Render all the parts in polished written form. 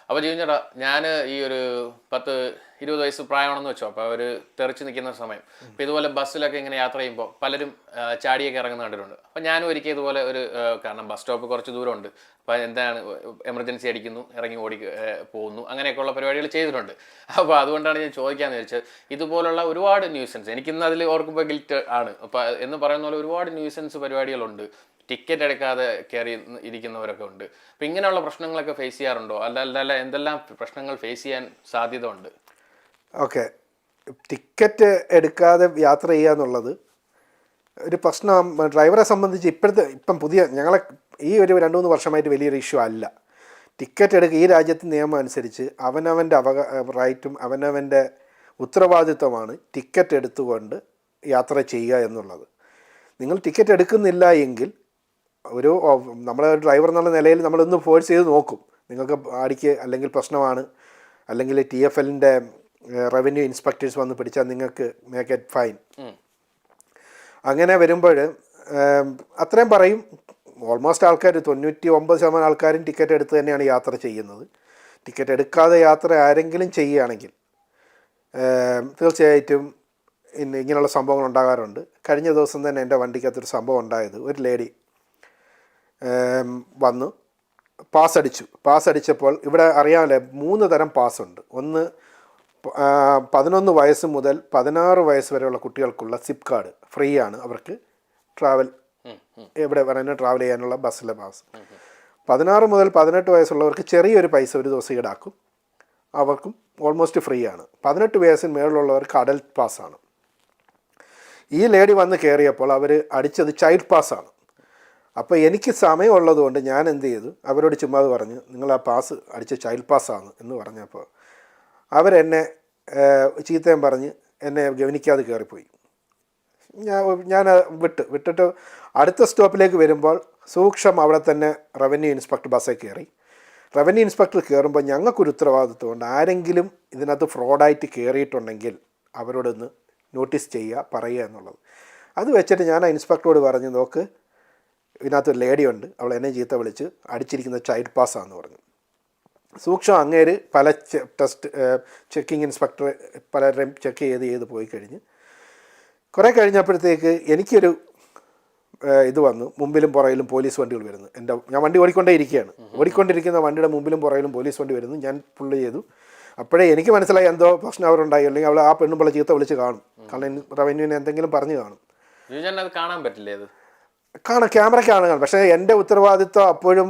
അപ്പോൾ ചോദിച്ചേട്ടാ, ഞാൻ ഈ ഒരു 10-20 വയസ്സ് പ്രായമാണെന്ന് വെച്ചോ. അപ്പോൾ അവർ തെറിച്ച് നിൽക്കുന്ന സമയം, അപ്പോൾ ഇതുപോലെ ബസ്സിലൊക്കെ ഇങ്ങനെ യാത്ര ചെയ്യുമ്പോൾ പലരും ചാടിയൊക്കെ ഇറങ്ങുന്ന കണ്ടിട്ടുണ്ട്. അപ്പോൾ ഞാനും ഒരിക്കൽ ഇതുപോലെ കാരണം ബസ് സ്റ്റോപ്പ് കുറച്ച് ദൂരമുണ്ട്, അപ്പോൾ എന്താണ് എമർജൻസി അടിക്കുന്നു, ഇറങ്ങി പോകുന്നു, അങ്ങനെയൊക്കെയുള്ള പരിപാടികൾ ചെയ്തിട്ടുണ്ട്. അപ്പോൾ അതുകൊണ്ടാണ് ഞാൻ ചോദിക്കാമെന്ന് വെച്ചാൽ, ഇതുപോലുള്ള ഒരുപാട് ന്യൂസൻസ് എനിക്കിന്ന് അതിൽ ഓർക്കുമ്പോൾ ഗിൽറ്റ് ആണ്. അപ്പോൾ എന്ന് പറയുന്ന പോലെ ഒരുപാട് ന്യൂസൻസ് പരിപാടികളുണ്ട്. ടിക്കറ്റ് എടുക്കാതെ കയറി ഇരിക്കുന്നവരൊക്കെ ഉണ്ട്. അപ്പം ഇങ്ങനെയുള്ള പ്രശ്നങ്ങളൊക്കെ ഫേസ് ചെയ്യാറുണ്ടോ? അല്ല എന്തെല്ലാം പ്രശ്നങ്ങൾ ഫേസ് ചെയ്യാൻ സാധ്യത ഉണ്ട്? ഓക്കെ, ടിക്കറ്റ് എടുക്കാതെ യാത്ര ചെയ്യുക എന്നുള്ളത് ഒരു പ്രശ്നം. ഡ്രൈവറെ സംബന്ധിച്ച് ഇപ്പം പുതിയ ഞങ്ങളെ ഈ ഒരു 2-3 വർഷമായിട്ട് വലിയൊരു ഇഷ്യൂ അല്ല. ടിക്കറ്റ് എടുക്കുക ഈ രാജ്യത്തെ നിയമം അനുസരിച്ച് അവനവൻ്റെ റൈറ്റും അവനവൻ്റെ ഉത്തരവാദിത്വമാണ് ടിക്കറ്റ് എടുത്തുകൊണ്ട് യാത്ര ചെയ്യുക എന്നുള്ളത്. നിങ്ങൾ ടിക്കറ്റ് എടുക്കുന്നില്ല എങ്കിൽ നമ്മളെ ഡ്രൈവർ എന്നുള്ള നിലയിൽ നമ്മളൊന്ന് ഫോഴ്സ് ചെയ്ത് നോക്കും. നിങ്ങൾക്ക് അടിക്ക് അല്ലെങ്കിൽ പ്രശ്നമാണ്, അല്ലെങ്കിൽ TFLൻ്റെ റവന്യൂ ഇൻസ്പെക്ടേഴ്സ് വന്ന് പിടിച്ചാൽ നിങ്ങൾക്ക് മേക്ക് ഇറ്റ് ഫൈൻ. അങ്ങനെ വരുമ്പോൾ അത്രയും പറയും. ഓൾമോസ്റ്റ് ആൾക്കാർ 99% ആൾക്കാരും ടിക്കറ്റ് എടുത്ത് തന്നെയാണ് യാത്ര ചെയ്യുന്നത്. ടിക്കറ്റ് എടുക്കാതെ യാത്ര ആരെങ്കിലും ചെയ്യുകയാണെങ്കിൽ തീർച്ചയായിട്ടും ഇങ്ങനെയുള്ള സംഭവങ്ങൾ ഉണ്ടാകാറുണ്ട്. കഴിഞ്ഞ ദിവസം തന്നെ എൻ്റെ വണ്ടിക്കകത്തൊരു സംഭവം ഉണ്ടായത്, ഒരു ലേഡി വന്നു പാസ് അടിച്ചപ്പോൾ ഇവിടെ അറിയാമല്ലേ 3 തരം പാസ്സുണ്ട്. ഒന്ന് 11 വയസ്സ് മുതൽ 16 വയസ്സ് വരെയുള്ള കുട്ടികൾക്കുള്ള സിപ്പ് കാർഡ് ഫ്രീ ആണ്, അവർക്ക് ട്രാവൽ എവിടെ വേണമെങ്കിലും ട്രാവൽ ചെയ്യാനുള്ള ബസ്സിലെ പാസ്. 16 മുതൽ 18 വയസ്സുള്ളവർക്ക് ചെറിയൊരു പൈസ ഒരു ദിവസം ഈടാക്കും, അവർക്കും ഓൾമോസ്റ്റ് ഫ്രീ ആണ്. 18 വയസ്സിന് മേളിലുള്ളവർക്ക് അഡൽട്ട് പാസ്സാണ്. ഈ ലേഡി വന്ന് കയറിയപ്പോൾ അവർ അടിച്ചത് ചൈൽഡ് പാസ്സാണ്. അപ്പോൾ എനിക്ക് സമയമുള്ളതുകൊണ്ട് ഞാൻ എന്ത് ചെയ്തു, അവരോട് ചുമ്മാ പറഞ്ഞു, നിങ്ങൾ ആ പാസ് അടിച്ച ചൈൽഡ് പാസ്സാണ് എന്ന് പറഞ്ഞപ്പോൾ അവരെന്നെ ചീത്തയും പറഞ്ഞ് എന്നെ ഗവനിക്കാതെ കയറിപ്പോയി. ഞാൻ വിട്ടിട്ട് അടുത്ത സ്റ്റോപ്പിലേക്ക് വരുമ്പോൾ സൂക്ഷ്മം അവിടെ തന്നെ റവന്യൂ ഇൻസ്പെക്ടർ ബസ്സിൽ കയറി. റവന്യൂ ഇൻസ്പെക്ടർ കയറുമ്പോൾ ഞങ്ങൾക്കൊരു ഉത്തരവാദിത്വമുണ്ട്, ആരെങ്കിലും ഇതിനകത്ത് ഫ്രോഡായിട്ട് കയറിയിട്ടുണ്ടെങ്കിൽ അവരോടൊന്ന് നോട്ടീസ് ചെയ്യുക, പറയുക എന്നുള്ളത്. അത് വെച്ചിട്ട് ഞാൻ ആ ഇൻസ്പെക്ടറോട് പറഞ്ഞു, നോക്ക് ഇതിനകത്തൊരു ലേഡി ഉണ്ട്, അവൾ എന്നെ ചീത്ത വിളിച്ച് അടിച്ചിരിക്കുന്ന ചൈൽഡ് പാസ്സാണെന്ന് പറഞ്ഞു. സൂക്ഷ്മം അങ്ങേര് പല ചെക്കിങ് ഇൻസ്പെക്ടർ പലരെയും ചെക്ക് ചെയ്ത് പോയി കഴിഞ്ഞ് കുറേ കഴിഞ്ഞപ്പോഴത്തേക്ക് എനിക്കൊരു ഇത് വന്നു, മുമ്പിലും പുറയിലും പോലീസ് വണ്ടികൾ വരുന്നു. ഞാൻ വണ്ടി ഓടിക്കൊണ്ടിരിക്കുന്ന വണ്ടിയുടെ മുമ്പിലും പുറയിലും പോലീസ് വണ്ടി വരുന്നു. ഞാൻ പുള്ളി ചെയ്തു. അപ്പോഴേ എനിക്ക് മനസ്സിലായി എന്തോ പ്രശ്നം അവരുണ്ടായി, അല്ലെങ്കിൽ അവൾ ആ പെണ്ണുമ്പോൾ ചീത്ത വിളിച്ച് കാണും, കാരണം റവന്യൂവിന് എന്തെങ്കിലും പറഞ്ഞു കാണും. കാണാൻ പറ്റില്ലേ? ക്യാമറയ്ക്കാണ് കാണും. പക്ഷേ എൻ്റെ ഉത്തരവാദിത്വം അപ്പോഴും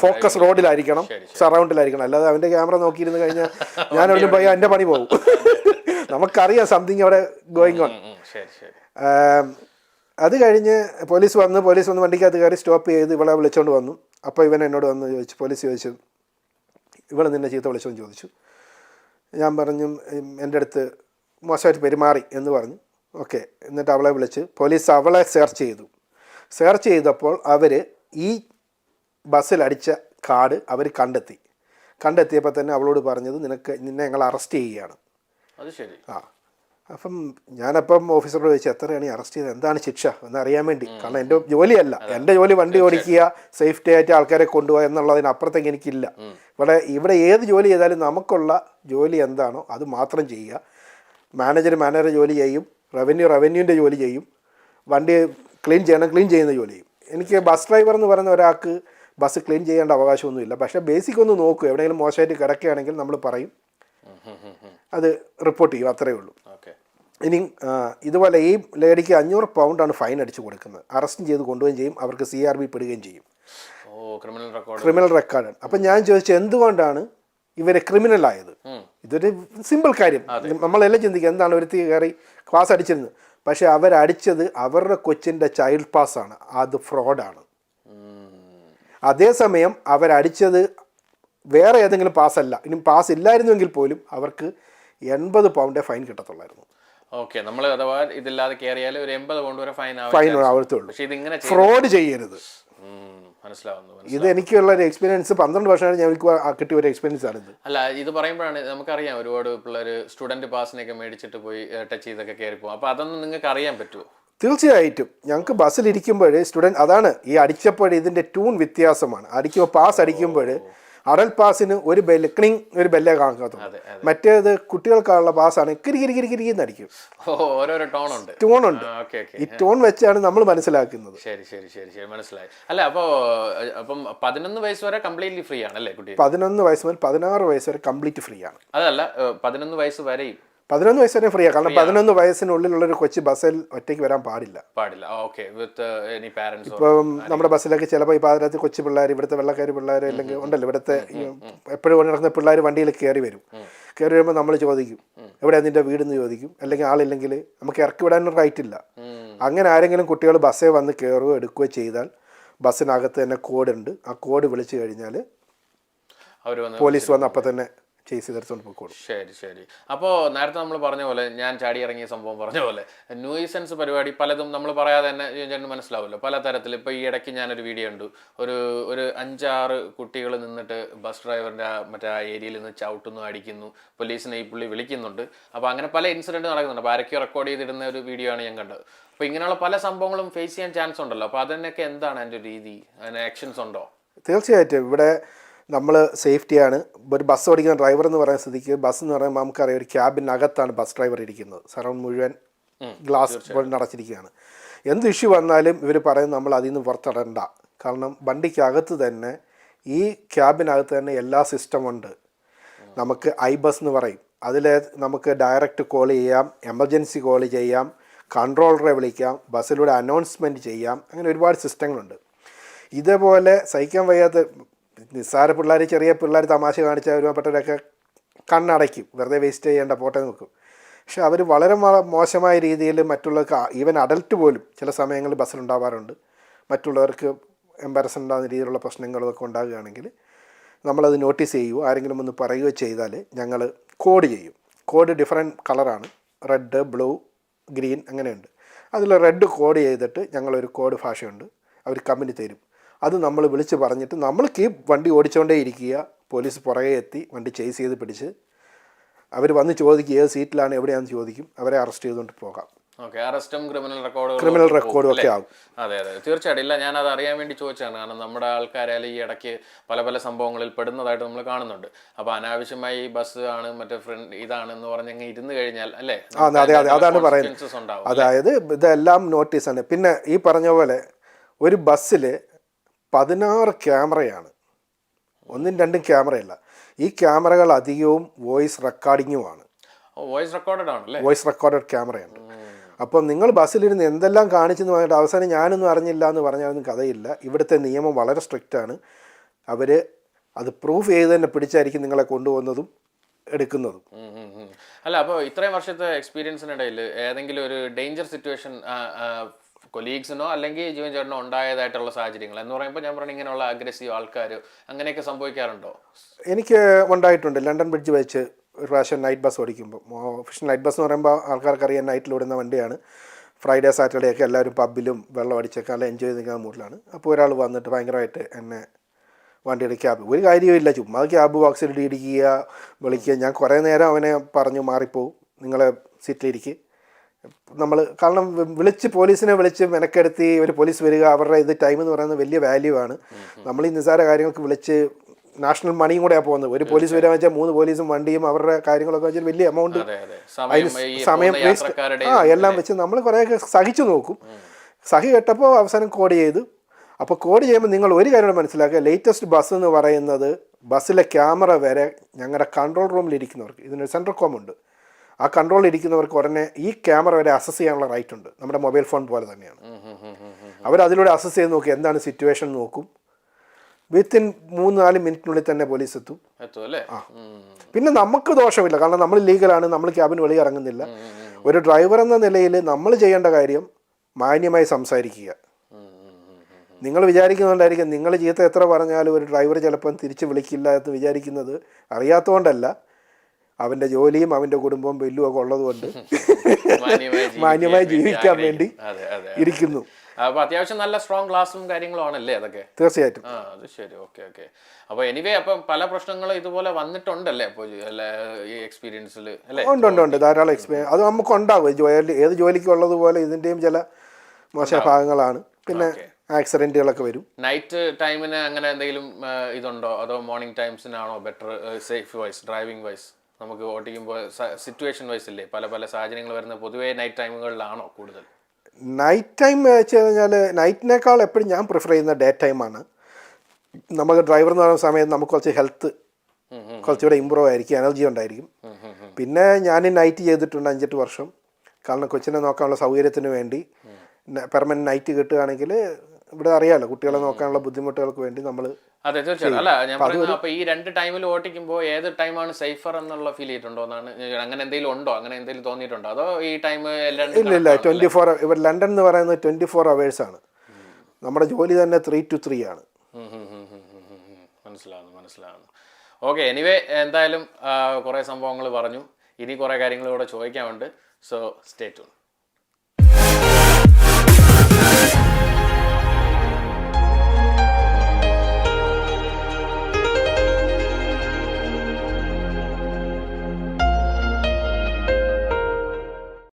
ഫോക്കസ് റോഡിലായിരിക്കണം, സറൗണ്ടിലായിരിക്കണം. അല്ലാതെ അവൻ്റെ ക്യാമറ നോക്കിയിരുന്നു കഴിഞ്ഞാൽ ഞാൻ അവിടെ പോയി എൻ്റെ പണി പോകും. നമുക്കറിയാം സംതിങ് അവിടെ ഗോയിങ് ഓൺ. അത് കഴിഞ്ഞ് പോലീസ് വന്ന് വണ്ടിക്കകത്ത് കയറി സ്റ്റോപ്പ് ചെയ്ത് ഇവളെ വിളിച്ചുകൊണ്ട് വന്നു. അപ്പോൾ ഇവൻ എന്നോട് വന്ന് ചോദിച്ചു, പോലീസ് ചോദിച്ചു, ഇവളെ നിന്നെ ചീത്ത വിളിച്ചോന്ന് ചോദിച്ചു. ഞാൻ പറഞ്ഞു എൻ്റെ അടുത്ത് മോശമായിട്ട് പെരുമാറി എന്ന് പറഞ്ഞു. ഓക്കെ, എന്നിട്ട് അവളെ വിളിച്ച് പോലീസ് അവളെ സെർച്ച് ചെയ്തപ്പോൾ അവർ ഈ ബസ്സിലടിച്ച കാർഡ് അവർ കണ്ടെത്തിയപ്പോൾ തന്നെ അവളോട് പറഞ്ഞത് നിന്നെ ഞങ്ങൾ അറസ്റ്റ് ചെയ്യുകയാണ്. അത് ശരി. അപ്പം ഞാനപ്പം ഓഫീസറോട് ചോദിച്ചു, എത്രയാണ് ഈ അറസ്റ്റ് ചെയ്തത്, എന്താണ് ശിക്ഷ എന്നറിയാൻ വേണ്ടി. കാരണം എൻ്റെ ജോലിയല്ല, എൻ്റെ ജോലി വണ്ടി ഓടിക്കുക, സേഫ്റ്റി ആയിട്ട് ആൾക്കാരെ കൊണ്ടുപോകുക എന്നുള്ളതിനപ്പുറത്തേക്ക് എനിക്കില്ല. ഇവിടെ ഏത് ജോലി ചെയ്താലും നമുക്കുള്ള ജോലി എന്താണോ അത് മാത്രം ചെയ്യുക. മാനേജർ ജോലി ചെയ്യും, റവന്യൂവിൻ്റെ ജോലി ചെയ്യും, വണ്ടി ക്ലീൻ ചെയ്യുന്ന ജോലി ചെയ്യും. എനിക്ക് ബസ് ഡ്രൈവർ എന്ന് പറയുന്ന ഒരാൾക്ക് ബസ് ക്ലീൻ ചെയ്യേണ്ട അവകാശമൊന്നുമില്ല. പക്ഷേ ബേസിക് ഒന്ന് നോക്കുക, എവിടെയെങ്കിലും മോശമായിട്ട് കിടക്കുകയാണെങ്കിൽ നമ്മൾ പറയും, അത് റിപ്പോർട്ട് ചെയ്യും, അത്രയേ ഉള്ളൂ. ഇനി ഇതുപോലെ ഈ ലേഡിക്ക് 500 പൗണ്ടാണ് ഫൈൻ അടിച്ചു കൊടുക്കുന്നത്. അറസ്റ്റ് ചെയ്ത് കൊണ്ടുപോവുകയും ചെയ്യും, അവർക്ക് CRB പെടുകയും ചെയ്യും, ക്രിമിനൽ റെക്കോർഡ്. അപ്പം ഞാൻ ചോദിച്ചു, എന്തുകൊണ്ടാണ് ഇവരെ ക്രിമിനലായത്? ഇതൊരു സിമ്പിൾ കാര്യം, നമ്മളെല്ലാം ചിന്തിക്കുക, എന്താണ് ഒരു കയറി പാസ് അടിച്ചിരുന്നത്. പക്ഷേ അവരടിച്ചത് അവരുടെ കൊച്ചിൻ്റെ ചൈൽഡ് പാസ്സാണ്, അത് ഫ്രോഡാണ്. അതേസമയം അവരടിച്ചത് വേറെ ഏതെങ്കിലും പാസ്സല്ല. ഇനി പാസ് ഇല്ലായിരുന്നുവെങ്കിൽ പോലും അവർക്ക് 80 പൗണ്ടേ ഫൈൻ കിട്ടത്തുള്ളായിരുന്നു. ഓക്കെ, നമ്മൾ അഥവാ ഇതില്ലാതെ കയറിയാൽ ഒരു 80 പൗണ്ട് വരെ ഫൈൻ ആവത്തുള്ളൂ. ഫ്രോഡ് ചെയ്യരുത്. മനസ്സിലാവുന്നു. ഇത് എനിക്കുള്ള ഒരു എക്സ്പീരിയൻസ് 12 വർഷമാണ് ഞാൻ കിട്ടിയ ഒരു എക്സ്പീരിയൻസ് ആണിത്. അല്ല, ഇത് പറയുമ്പോഴാണ് നമുക്കറിയാം ഒരുപാട് പിള്ളേർ സ്റ്റുഡൻറ്റ് പാസിനൊക്കെ മേടിച്ചിട്ട് പോയി ടച്ച് ചെയ്തൊക്കെ കയറി പോകും. അപ്പോൾ അതൊന്നും നിങ്ങൾക്ക് അറിയാൻ പറ്റുമോ? തീർച്ചയായിട്ടും. ഞങ്ങൾക്ക് ബസ്സിലിരിക്കുമ്പോൾ സ്റ്റുഡൻറ്റ്, അതാണ് ഈ അടിച്ചപ്പോൾ ഇതിൻ്റെ ട്യൂൺ വ്യത്യാസമാണ്. പാസ് അടിക്കുമ്പോൾ അഡൽട്ട് പാസിന് ഒരു ബെല്ല് ക്ലിങ് ഒരു ബെല്ലേ കാണത്തുള്ളൂ. മറ്റേത് കുട്ടികൾക്കുള്ള പാസ്സാണ് കിരി കിരി കിരി കിരി എന്നടിക്കും. ഓരോരോ ടോണുണ്ട്. ഈ ടോൺ വെച്ചാണ് നമ്മൾ മനസ്സിലാക്കുന്നത്. ശരി ശരി ശരി ശരി, മനസ്സിലായി. അല്ല അപ്പം 11 വയസ്സ് വരെ കംപ്ലീറ്റ്ലി ഫ്രീ ആണ് അല്ലേ കുട്ടി? 11 വയസ്സ് മുതൽ 16 വയസ്സ് വരെ കംപ്ലീറ്റ് ഫ്രീ ആണ്. അതല്ല, 11 വയസ്സ് വരെയും 11 വയസ്സ് വരെ ഫ്രീ ആണ്. കാരണം 11 വയസ്സിനുള്ളിലുള്ളൊരു കൊച്ചു ബസ്സിൽ ഒറ്റയ്ക്ക് വരാൻ പാടില്ല. Okay, with any parents. ഇപ്പം നമ്മുടെ ബസ്സിലൊക്കെ ചിലപ്പോൾ ഈ പാതിരാത്രി കൊച്ചു പിള്ളേർ, ഇവിടുത്തെ വെള്ളക്കാരി പിള്ളേർ അല്ലെങ്കിൽ ഉണ്ടല്ലോ, ഇവിടുത്തെ എപ്പോഴും നടക്കുന്ന പിള്ളേർ വണ്ടിയിൽ കയറി വരും. കയറി വരുമ്പോൾ നമ്മൾ ചോദിക്കും എവിടെയാണ് നിന്റെ വീടെന്ന് ചോദിക്കും. അല്ലെങ്കിൽ ആളില്ലെങ്കിൽ നമുക്ക് ഇറക്കി വിടാനൊരു റൈറ്റ് ഇല്ല. അങ്ങനെ ആരെങ്കിലും കുട്ടികൾ ബസ്സിൽ വന്ന് കയറുകയോ എടുക്കുകയോ ചെയ്താൽ ബസ്സിനകത്ത് തന്നെ കോഡുണ്ട്. ആ കോഡ് വിളിച്ചു കഴിഞ്ഞാൽ പോലീസ് വന്ന് അപ്പം തന്നെ ചേസ് ചെയ്തെടുത്തോണ്ട് പോയിക്കോളും. ശരി ശരി. അപ്പോൾ നേരത്തെ നമ്മൾ പറഞ്ഞ പോലെ, ഞാൻ ചാടി ഇറങ്ങിയ സംഭവം പറഞ്ഞ പോലെ, ന്യൂയിസൻസ് പരിപാടി പലതും നമ്മൾ പറയാതെ തന്നെ ചേട്ടന് മനസ്സിലാവുമല്ലോ. പല തരത്തിൽ. ഇപ്പോൾ ഈ ഇടയ്ക്ക് ഞാനൊരു വീഡിയോ ഉണ്ട്, ഒരു 5-6 കുട്ടികൾ നിന്നിട്ട് ബസ് ഡ്രൈവറിൻ്റെ മറ്റേ ആ ഏരിയയിൽ നിന്ന് ചവിട്ടുന്നു, അടിക്കുന്നു, പോലീസിനെ ഈ പുള്ളി വിളിക്കുന്നുണ്ട്. അപ്പോൾ അങ്ങനെ പല ഇൻസിഡൻറ്റ് നടക്കുന്നുണ്ട്. അപ്പോൾ ആരൊക്കെ റെക്കോർഡ് ചെയ്തിടുന്ന ഒരു വീഡിയോ ആണ് ഞാൻ കണ്ടത്. അപ്പോൾ ഇങ്ങനെയുള്ള പല സംഭവങ്ങളും ഫേസ് ചെയ്യാൻ ചാൻസ് ഉണ്ടല്ലോ. അപ്പോൾ അതിനൊക്കെ എന്താണ് അതിൻ്റെ രീതി, അതിന് ആക്ഷൻസ് ഉണ്ടോ? തീർച്ചയായിട്ടും ഇവിടെ നമ്മൾ സേഫ്റ്റിയാണ്. ഒരു ബസ് ഓടിക്കുന്ന ഡ്രൈവർ എന്ന് പറയുന്ന സ്ഥിതിക്ക്, ബസ് എന്ന് പറയുമ്പോൾ നമുക്കറിയാം ഒരു ക്യാബിനകത്താണ് ബസ് ഡ്രൈവർ ഇരിക്കുന്നത്. സറൗണ്ട് മുഴുവൻ ഗ്ലാസ് അടച്ചിരിക്കുകയാണ്. എന്ത് ഇഷ്യൂ വന്നാലും ഇവർ പറയും നമ്മൾ അതിൽ നിന്ന് പുറത്തിടണ്ട. കാരണം വണ്ടിക്കകത്ത് തന്നെ, ഈ ക്യാബിനകത്ത് തന്നെ എല്ലാ സിസ്റ്റമുണ്ട്. നമുക്ക് iBus എന്ന് പറയും. അതിൽ നമുക്ക് ഡയറക്റ്റ് കോൾ ചെയ്യാം, എമർജൻസി കോൾ ചെയ്യാം, കൺട്രോളറെ വിളിക്കാം, ബസ്സിലൂടെ അനൗൺസ്മെൻറ്റ് ചെയ്യാം. അങ്ങനെ ഒരുപാട് സിസ്റ്റങ്ങളുണ്ട്. ഇതേപോലെ സഹിക്കാൻ വയ്യാത്ത നിസ്സാര പിള്ളേർ, ചെറിയ പിള്ളേർ തമാശ കാണിച്ചാൽ ഒരുപാടൊക്കെ കണ്ണടയ്ക്കും, വെറുതെ വേസ്റ്റ് ചെയ്യേണ്ട പോട്ടെ നോക്കും. പക്ഷെ അവർ വളരെ മോശമായ രീതിയിൽ മറ്റുള്ളവർക്ക്, ഈവൻ അഡൽട്ട് പോലും ചില സമയങ്ങളിൽ ബസ്സിലുണ്ടാവാറുണ്ട്. മറ്റുള്ളവർക്ക് എംബാരസ് ഉണ്ടാകുന്ന രീതിയിലുള്ള പ്രശ്നങ്ങളൊക്കെ ഉണ്ടാകുകയാണെങ്കിൽ നമ്മളത് നോട്ടീസ് ചെയ്യുകയോ ആരെങ്കിലും ഒന്ന് പറയുകയോ ചെയ്താൽ ഞങ്ങൾ കോഡ് ചെയ്യും. കോഡ് ഡിഫറെൻറ്റ് കളറാണ്, റെഡ്, ബ്ലൂ, ഗ്രീൻ അങ്ങനെയുണ്ട്. അതിൽ റെഡ് കോഡ് ചെയ്തിട്ട് ഞങ്ങളൊരു കോഡ് ഭാഷയുണ്ട്, അവർ കമ്പനി തരും. അത് നമ്മൾ വിളിച്ച് പറഞ്ഞിട്ട് നമ്മൾക്ക് ഈ വണ്ടി ഓടിച്ചുകൊണ്ടേ ഇരിക്കുക. പോലീസ് പുറകെ എത്തി വണ്ടി ചേസ് ചെയ്ത് പിടിച്ച് അവർ വന്ന് ചോദിക്കും ഏത് സീറ്റിലാണ് എവിടെയാണെന്ന് ചോദിക്കും. അവരെ അറസ്റ്റ് ചെയ്തുകൊണ്ട് പോകാം. അറസ്റ്റും ക്രിമിനൽ റെക്കോർഡും ഒക്കെ ആകും. അതെ അതെ, തീർച്ചയായിട്ടും. ഇല്ല, ഞാനത് അറിയാൻ വേണ്ടി ചോദിച്ചതാണ്. കാരണം നമ്മുടെ ആൾക്കാരായാലും ഈ ഇടയ്ക്ക് പല സംഭവങ്ങളിൽ പെടുന്നതായിട്ട് നമ്മൾ കാണുന്നുണ്ട്. അപ്പോൾ അനാവശ്യമായി ഈ ബസ് ആണ് മറ്റേ ഫ്രണ്ട് ഇതാണെന്ന് പറഞ്ഞ് ഇരുന്ന് കഴിഞ്ഞാൽ അല്ലേ, അതാണ് പറയുന്നത്. അതായത് ഇതെല്ലാം നോട്ടീസാണ്. പിന്നെ ഈ പറഞ്ഞ പോലെ ഒരു ബസ്സിൽ 16 ക്യാമറയാണ്, 1-2 ക്യാമറയല്ല. ഈ ക്യാമറകൾ അധികവും വോയിസ് റെക്കോർഡിങ്ങുമാണ്. വോയിസ് റെക്കോർഡഡ് ക്യാമറയാണ്. അപ്പം നിങ്ങൾ ബസ്സിലിരുന്ന് എന്തെല്ലാം കാണിച്ചെന്ന് പറഞ്ഞിട്ട് അവസാനം ഞാനൊന്നും അറിഞ്ഞില്ല എന്ന് പറഞ്ഞാലൊന്നും കഥയില്ല. ഇവിടുത്തെ നിയമം വളരെ സ്ട്രിക്റ്റാണ്. അവർ അത് പ്രൂഫ് ചെയ്ത് തന്നെ പിടിച്ചായിരിക്കും നിങ്ങളെ കൊണ്ടുപോകുന്നതും എടുക്കുന്നതും. അല്ല, അപ്പോൾ ഇത്രയും വർഷത്തെ എക്സ്പീരിയൻസിനിടയിൽ ഏതെങ്കിലും ഒരു ഡേഞ്ചർ സിറ്റുവേഷൻ കൊലീഗ്സിനോ അല്ലെങ്കിൽ ജീവൻ ചേട്ടനോ ഉണ്ടായതായിട്ടുള്ള സാഹചര്യങ്ങൾ എന്ന് പറയുമ്പോൾ ഞാൻ പറഞ്ഞ ഇങ്ങനെയുള്ള അഗ്രസീവ് ആൾക്കാർ അങ്ങനെയൊക്കെ സംഭവിക്കാറുണ്ടോ? എനിക്ക് ഉണ്ടായിട്ടുണ്ട്. ലണ്ടൻ ബ്രിഡ്ജ് വെച്ച് ഒരു പ്രാവശ്യം നൈറ്റ് ബസ് ഓടിക്കുമ്പോൾ, ഒഫീഷ്യൽ നൈറ്റ് ബസ് എന്ന് പറയുമ്പോൾ ആൾക്കാർക്കറിയാൻ നൈറ്റിൽ ഓടുന്ന വണ്ടിയാണ്. ഫ്രൈഡേ സാറ്റർഡേ ഒക്കെ എല്ലാവരും പബ്ബിലും വെള്ളം അടിച്ചൊക്കെ നല്ല എൻജോയ് ചെയ്ത് നിൽക്കുന്ന മൂഡിലാണ്. അപ്പോൾ ഒരാൾ വന്നിട്ട് ഭയങ്കരമായിട്ട് എന്നെ വണ്ടിയുടെ ക്യാബ്, ഒരു കാര്യമില്ല, ചുമ്മാ ക്യാബ് ബോക്സിൽ ഇടിക്കുക, വിളിക്കുക. ഞാൻ കുറേ നേരം അവനെ പറഞ്ഞു മാറിപ്പോവും, നിങ്ങളെ സീറ്റിലിരിക്കുക. നമ്മൾ കാരണം പോലീസിനെ വിളിച്ച് മെനക്കെടുത്തി ഒരു പോലീസ് വരിക, അവരുടെ ഇത് ടൈം എന്ന് പറയുന്നത് വലിയ വാല്യൂ ആണ്. നമ്മൾ ഈ നിസ്സാര കാര്യങ്ങൾക്ക് വിളിച്ച് നാഷണൽ മണിയും കൂടെയാണ് പോകുന്നത്. ഒരു പോലീസ് വരാൻ വെച്ചാൽ 3 പോലീസും വണ്ടിയും അവരുടെ കാര്യങ്ങളൊക്കെ വെച്ചാൽ വലിയ എമൗണ്ട് സമയം എല്ലാം വെച്ച് നമ്മൾ കുറേയൊക്കെ സഹിച്ചു നോക്കും. സഹി കേട്ടപ്പോൾ അവസാനം കോഡ് ചെയ്തു. അപ്പോൾ കോഡ് ചെയ്യുമ്പോൾ നിങ്ങൾ ഒരു കാര്യം മനസ്സിലാക്കുക, ലേറ്റസ്റ്റ് ബസ് എന്ന് പറയുന്നത് ബസ്സിലെ ക്യാമറ വരെ ഞങ്ങളുടെ കൺട്രോൾ റൂമിലിരിക്കുന്നവർക്ക്, ഇതിനൊരു സെൻട്രൽ കോം ഉണ്ട്, ആ കൺട്രോളിൽ ഇരിക്കുന്നവർക്ക് ഉടനെ ഈ ക്യാമറ വരെ അസസ് ചെയ്യാനുള്ള റൈറ്റ് ഉണ്ട്. നമ്മുടെ മൊബൈൽ ഫോൺ പോലെ തന്നെയാണ്. അവരതിലൂടെ അസസ് ചെയ്ത് നോക്കും, എന്താണ് സിറ്റുവേഷൻ നോക്കും. വിത്തിൻ 3-4 മിനിറ്റിനുള്ളിൽ തന്നെ പോലീസ് എത്തും. പിന്നെ നമുക്ക് ദോഷമില്ല, കാരണം നമ്മൾ ലീഗലാണ്, നമ്മൾ ക്യാബിന് വെളിയിൽ ഇറങ്ങുന്നില്ല. ഒരു ഡ്രൈവർ എന്ന നിലയിൽ നമ്മൾ ചെയ്യേണ്ട കാര്യം മാന്യമായി സംസാരിക്കുക. നിങ്ങൾ വിചാരിക്കുന്നുണ്ടായിരിക്കും നിങ്ങൾ ചീത്ത എത്ര പറഞ്ഞാലും ഒരു ഡ്രൈവർ ചിലപ്പം തിരിച്ച് വിളിക്കില്ല എന്ന് വിചാരിക്കുന്നത് അറിയാത്തതുകൊണ്ടല്ല. അവൻ്റെ ജോലിയും അവൻ്റെ കുടുംബവും ബില്ലുമൊക്കെ ഉള്ളതുകൊണ്ട് മാന്യമായി ജീവിക്കാൻ വേണ്ടി ഇരിക്കുന്നു. അപ്പോൾ അത്യാവശ്യം നല്ല സ്ട്രോങ് ക്ലാസ്സും കാര്യങ്ങളും ആണല്ലേ അതൊക്കെ? തീർച്ചയായിട്ടും. അത് ശരി, ഓക്കെ. അപ്പോൾ എനിവേ അപ്പം പല പ്രശ്നങ്ങളും ഇതുപോലെ വന്നിട്ടുണ്ടല്ലേ അപ്പോൾ ഈ എക്സ്പീരിയൻസിൽ അല്ലേ? ഉണ്ട് ധാരാളം എക്സ്പീരിയൻസ്. അത് നമുക്ക് ഉണ്ടാവും. ഏത് ജോലിക്ക് ഉള്ളതുപോലെ ഇതിൻ്റെയും ചില മോശ ഭാഗങ്ങളാണ്. പിന്നെ ആക്സിഡൻറ്റുകളൊക്കെ വരും. നൈറ്റ് ടൈമിന് അങ്ങനെ എന്തെങ്കിലും ഇതുണ്ടോ, അതോ മോർണിംഗ് ടൈംസിനാണോ better safe wise, driving wise? നമുക്ക് ഓടിക്കുമ്പോൾ സിറ്റുവേഷൻ വൈസ് ഇല്ലേ പല പല സാഹചര്യങ്ങൾ വരുന്ന, പൊതുവേ നൈറ്റ് ടൈമുകളിലാണോ കൂടുതൽ? നൈറ്റ് ടൈം വെച്ച് കഴിഞ്ഞാൽ നൈറ്റിനേക്കാൾ എപ്പോഴും ഞാൻ പ്രിഫർ ചെയ്യുന്ന ഡേ ടൈമാണ്. നമുക്ക് ഡ്രൈവർ എന്ന് പറയുന്ന സമയത്ത് നമുക്ക് കുറച്ച് ഹെൽത്ത് കുറച്ചുകൂടെ ഇമ്പ്രൂവ് ആയിരിക്കും, എനർജി ഉണ്ടായിരിക്കും. പിന്നെ ഞാൻ നൈറ്റ് ചെയ്തിട്ടുണ്ട് 5-8 വർഷം. കാരണം കൊച്ചിനെ നോക്കാനുള്ള സൗകര്യത്തിന് വേണ്ടി പെർമനൻറ്റ് നൈറ്റ് കിട്ടുകയാണെങ്കിൽ ഇവിടെ അറിയാമല്ലോ കുട്ടികളെ നോക്കാനുള്ള ബുദ്ധിമുട്ടുകൾക്ക് വേണ്ടി നമ്മൾ. അതെ തീർച്ചയായിട്ടും. അല്ല ഞാൻ പറയുന്നത് അപ്പോൾ ഈ 2 ടൈമിൽ ഓടിക്കുമ്പോൾ ഏത് ടൈമാണ് സേഫർ എന്നുള്ള ഫീൽ ചെയ്തിട്ടുണ്ടോ എന്നാണ്. അങ്ങനെ എന്തെങ്കിലും ഉണ്ടോ, അങ്ങനെ എന്തെങ്കിലും തോന്നിയിട്ടുണ്ടോ, അതോ ഈ ടൈം ഇല്ല 24 ഇവിടെ ലണ്ടൻ എന്ന് പറയുന്നത് 24 hours ആണ്. നമ്മുടെ ജോലി തന്നെ 3 to 3 ആണ്. മനസ്സിലാവുന്നു. ഓക്കെ, എനിവേ എന്തായാലും കുറേ സംഭവങ്ങൾ പറഞ്ഞു. ഇനി കുറേ കാര്യങ്ങൾ ഇവിടെ ചോദിക്കാനുണ്ട്. So stay tune.